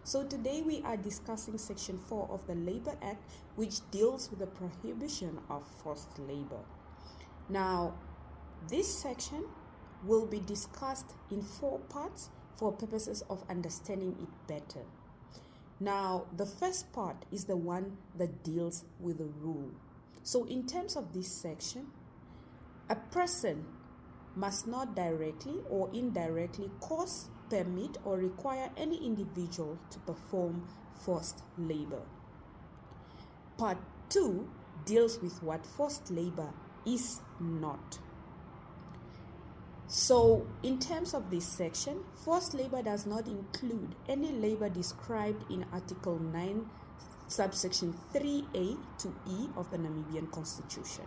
So today we are discussing Section 4 of the Labor Act, which deals with the prohibition of forced labor. Now, this section will be discussed in 4 parts for purposes of understanding it better. Now, the first part is the one that deals with the rule. So in terms of this section, a person must not directly or indirectly cause, permit, or require any individual to perform forced labor. Part 2 deals with what forced labor is not. So, in terms of this section, forced labor does not include any labor described in Article 9, subsection 3A to E of the Namibian Constitution,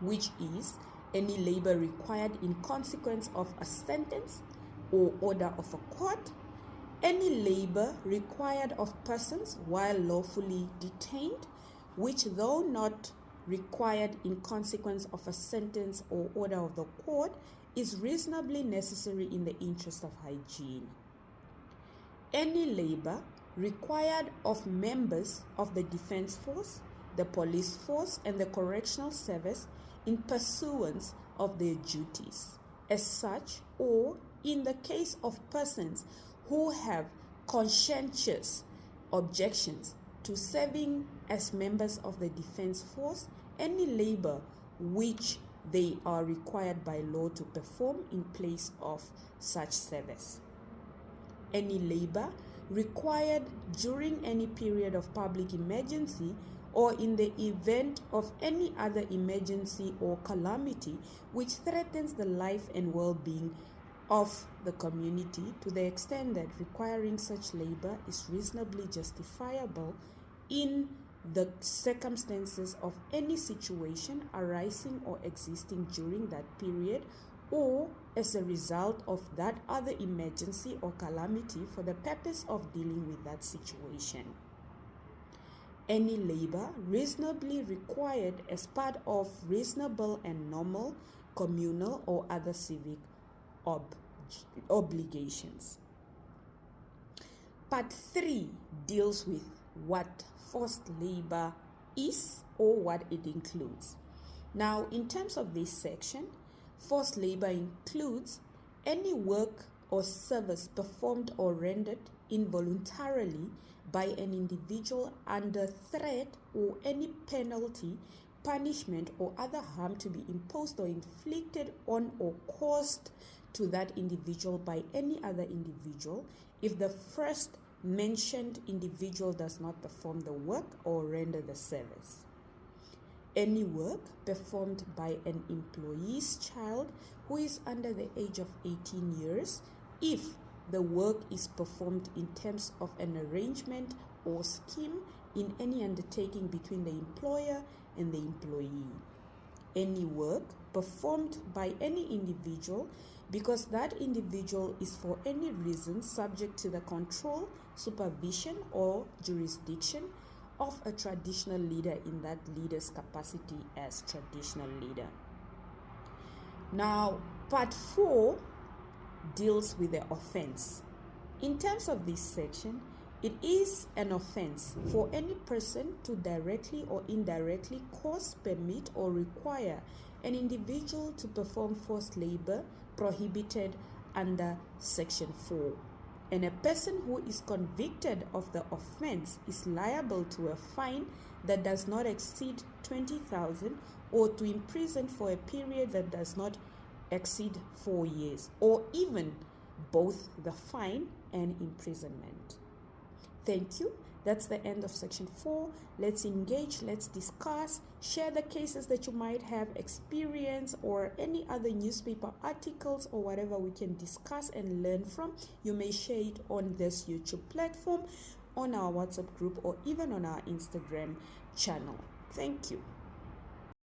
which is any labor required in consequence of a sentence or order of a court, any labor required of persons while lawfully detained, which though not required in consequence of a sentence or order of the court, is reasonably necessary in the interest of hygiene. Any labor required of members of the defense force, the police force, and the correctional service in pursuance of their duties as such, or in the case of persons who have conscientious objections to serving as members of the defense force, any labor which they are required by law to perform in place of such service. Any labor required during any period of public emergency or in the event of any other emergency or calamity which threatens the life and well-being of the community, to the extent that requiring such labor is reasonably justifiable in the circumstances of any situation arising or existing during that period, or as a result of that other emergency or calamity for the purpose of dealing with that situation. Any labor reasonably required as part of reasonable and normal communal or other civic obligations. Part 3 deals with what forced labor is or what it includes. Now, in terms of this section, forced labor includes any work or service performed or rendered involuntarily by an individual under threat or any penalty, punishment, or other harm to be imposed or inflicted on or caused to that individual by any other individual if the first mentioned individual does not perform the work or render the service. Any work performed by an employee's child who is under the age of 18 years if the work is performed in terms of an arrangement or scheme in any undertaking between the employer and the employee. Any work performed by any individual because that individual is for any reason subject to the control, supervision, or jurisdiction of a traditional leader in that leader's capacity as traditional leader. Now, part 4 deals with the offense. In terms of this section, it is an offense for any person to directly or indirectly cause, permit, or require an individual to perform forced labor prohibited under Section 4. And a person who is convicted of the offense is liable to a fine that does not exceed 20,000 or to imprison for a period that does not exceed 4 years, or even both the fine and imprisonment. Thank you. That's the end of Section 4. Let's engage, let's discuss, share the cases that you might have experienced or any other newspaper articles or whatever we can discuss and learn from. You may share it on this YouTube platform, on our WhatsApp group, or even on our Instagram channel. Thank you.